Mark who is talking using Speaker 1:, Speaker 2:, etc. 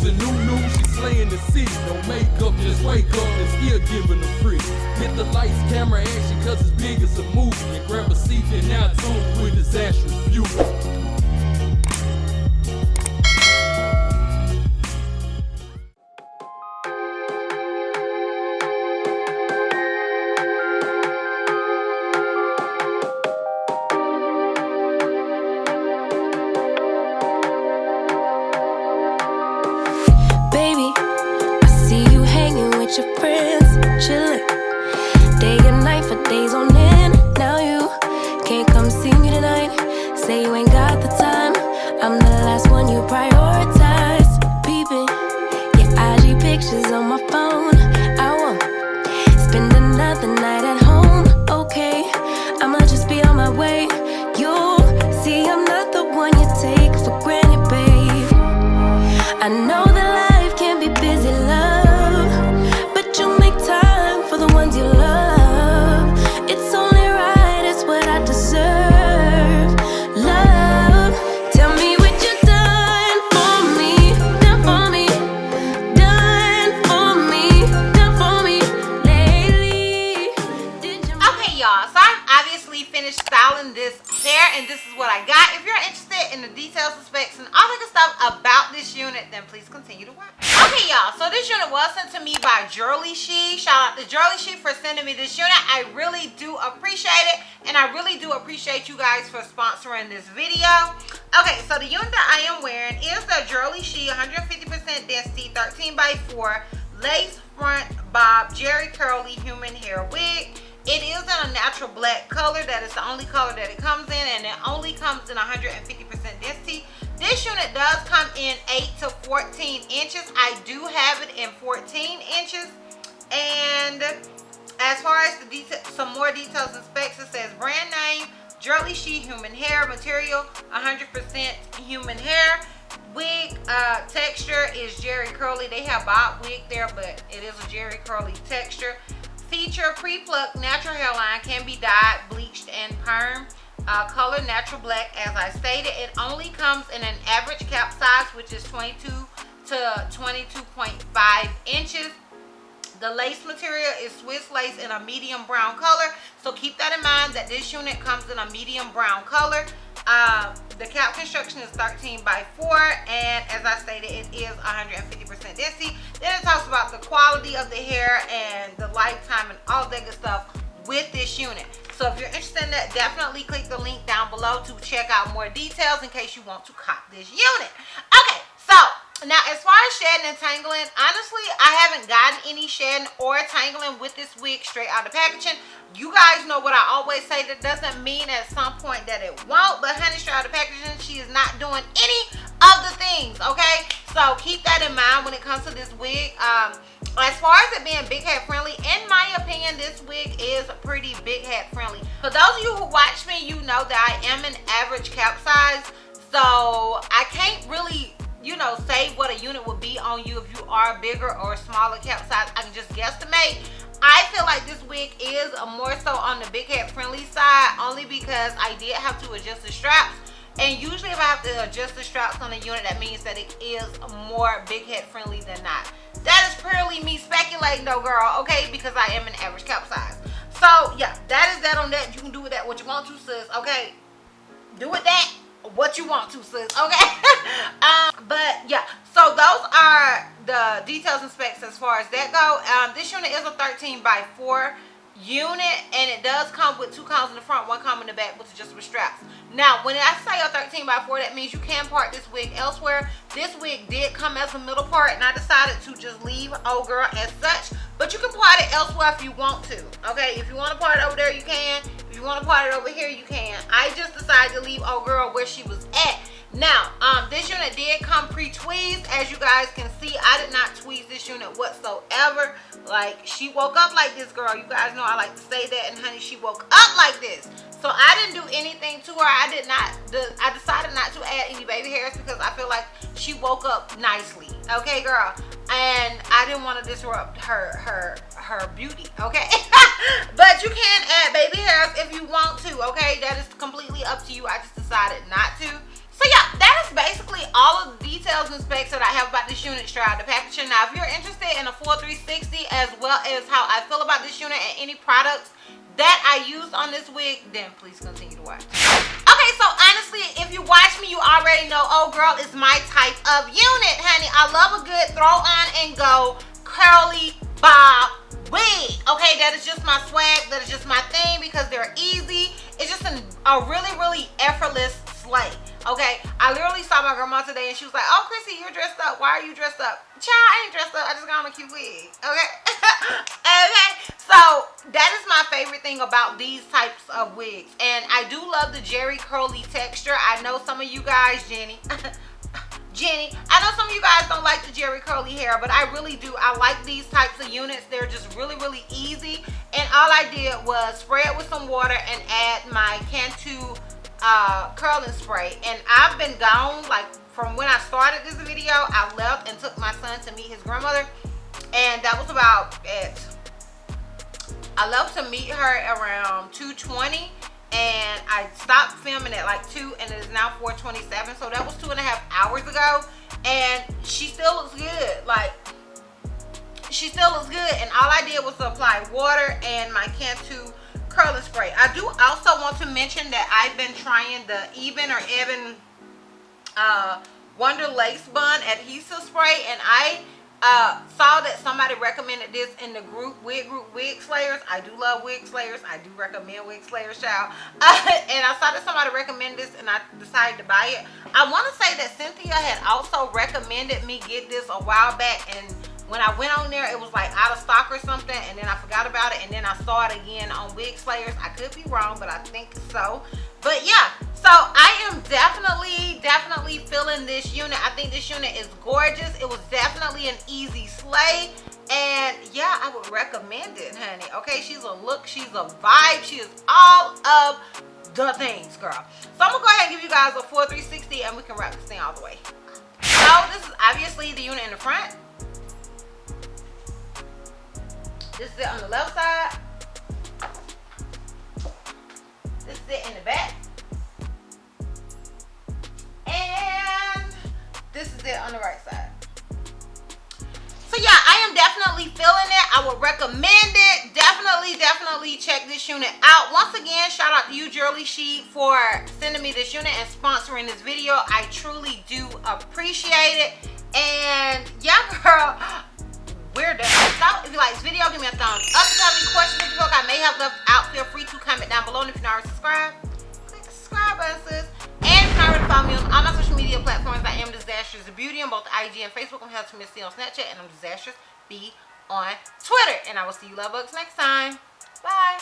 Speaker 1: a new, she's slaying the city. No makeup, just wake up and still giving them pretty. Hit the lights, camera, action, cause it's big as a movie. And grab a seat and now tune with Disastrous Beauty.
Speaker 2: Your friends chillin', day and night for days on end. Now you can't come see me tonight. Say you ain't got the time. I'm the last one you prioritize. Peeping your IG pictures on my phone. I won't spend another night at home. Okay, I'ma just be on my way. You'll see I'm not the one you take for granted, babe. I know that life can be busy, love. For the ones you love, it's only right, it's what I deserve. Love, tell me what you done for me, done for me, done for me, done for me lately.
Speaker 3: Okay, y'all, so I'm obviously finished styling this hair, and this is what I got. If you're interested in the details, the specs, and all that good stuff about this unit, then please continue to watch. Okay, y'all, so this unit was sent to me by Jurllyshe. Shout out to Jurllyshe for sending me this unit. I really do appreciate it, and I really do appreciate you guys for sponsoring this video. Okay, so the unit that I am wearing is the Jurllyshe 150% density 13x4 lace front bob jerry curly human hair wig. It is in a natural black color. That is the only color that it comes in, and it only comes in 150% density. This unit does come in 8 to 14 inches. I do have it in 14 inches. And as far as the some more details and specs, it says brand name, Jurllyshe human hair, material 100% human hair. Wig texture is jerry curly. They have bob wig there, but it is a jerry curly texture. Feature pre-plucked natural hairline, can be dyed, bleached, and perm. Color natural black, as I stated. It only comes in an average cap size, which is 22 to 22.5 inches. The lace material is Swiss lace in a medium brown color, so keep that in mind that this unit comes in a medium brown color. The cap construction is 13x4, and as I stated, it is 150% density. Then it talks about the quality of the hair and the lifetime and all that good stuff with this unit. So if you're interested in that, definitely click the link down below to check out more details in case you want to cop this unit. Okay, so now as far as shedding and tangling, honestly, I haven't gotten any shedding or tangling with this wig straight out of packaging. You guys know what I always say, that doesn't mean at some point that it won't, but honey, straight out of packaging, she is not doing any of the things, okay? So keep that in mind when it comes to this wig. As far as it being big head friendly, in my opinion, this wig is pretty big head friendly. For those of you who watch me, you know that I am an average cap size, so I can't really, you know, say what a unit would be on you if you are bigger or smaller cap size. I can just guesstimate. I feel like this wig is more so on the big head friendly side, only because I did have to adjust the straps. And usually if I have to adjust the straps on a unit, that means that it is more big head friendly than not. That is purely me speculating though, girl, okay? Because I am an average cap size. So yeah, that is that on that. You can do with that what you want to, sis, okay? Do with that what you want to, sis, okay? But yeah, so those are the details and specs as far as that go. This unit is a 13x4 unit, and it does come with 2 combs in the front, 1 comb in the back with adjustable straps. Now when I say a 13x4, that means you can part this wig elsewhere. This wig did come as a middle part, and I decided to just leave old girl as such, but you can part it elsewhere if you want to, okay? If you want to part it over there, you can. If you want to part it over here, you can. I just decided to leave old girl where she was at. Now this unit did come pre-tweezed. As you guys can see, I did not tweeze this unit whatsoever. Like, she woke up like this, girl. You guys know I like to say that, and honey, she woke up like this. So I didn't do anything to her. I decided not to add any baby hairs because I feel like she woke up nicely, okay, girl? And I didn't want to disrupt her beauty, okay? But you can add baby hairs if you want to, okay? That is completely up to you. I just decided not to. So yeah, that is basically all of the details and specs that I have about this this unit straight out of the packaging. Now, if you're interested in a full 360 as well as how I feel about this unit and any products that I used on this wig, then please continue to watch. Okay, so honestly, if you watch me, you already know, oh girl, is my type of unit, honey. I love a good throw on and go curly bob wig. Okay, that is just my swag. That is just my thing because they're easy. It's just a really, really effortless slay. Okay, I literally saw my grandma today and she was like, oh, Chrissy, you're dressed up. Why are you dressed up? Child, I ain't dressed up. I just got on a cute wig. Okay. Okay, so that is my favorite thing about these types of wigs. And I do love the jerry curly texture. I know some of you guys, Jenny, I know some of you guys don't like the jerry curly hair, but I really do. I like these types of units. They're just really, really easy. And all I did was spray it with some water and add my Cantu curling spray. And I've been gone, like from when I started this video, I left and took my son to meet his grandmother. And that was about it. I left to meet her around 2:20. And I stopped filming at like 2 and it is now 4:27, so that was 2.5 hours ago, and she still looks good. Like, she still looks good, and all I did was apply water and my Cantu curling spray. I do also want to mention that I've been trying the Even or Ebon Wonder Lace Bun adhesive spray, and I saw that somebody recommended this in the wig group Wig Slayers. I do love Wig Slayers. I do recommend Wig Slayers, child. And I saw that somebody recommended this and I decided to buy it. I want to say that Cynthia had also recommended me get this a while back, and when I went on there, it was like out of stock or something, and then I forgot about it, and then I saw it again on Wig Slayers. I could be wrong, but I think so. But yeah, so I am definitely feeling this unit. I think this unit is gorgeous. It was definitely an easy slay, and yeah, I would recommend it, honey. Okay, she's a look, she's a vibe, she is all of the things, girl. So I'm gonna go ahead and give you guys a full 360 and we can wrap this thing all the way. So this is obviously the unit in the front. This is it on the left side. This is it in the back. And this is it on the right side. So yeah, I am definitely feeling it. I would recommend it. Definitely check this unit out. Once again, shout out to you, Jurllyshe, for sending me this unit and sponsoring this video. I truly do appreciate it. And yeah, girl, we're done. So if you like this video, give me a thumbs up. If you have any questions that you feel like I may have left out, feel free to comment down below. And if you're not already subscribed, click the subscribe button, sis. And if you're not already following me on all my social media platforms, I am DizastrousBeauty on both IG and Facebook. I'm Health to Miss C on Snapchat, and I'm DizastrousB on Twitter. And I will see you love bugs next time. Bye.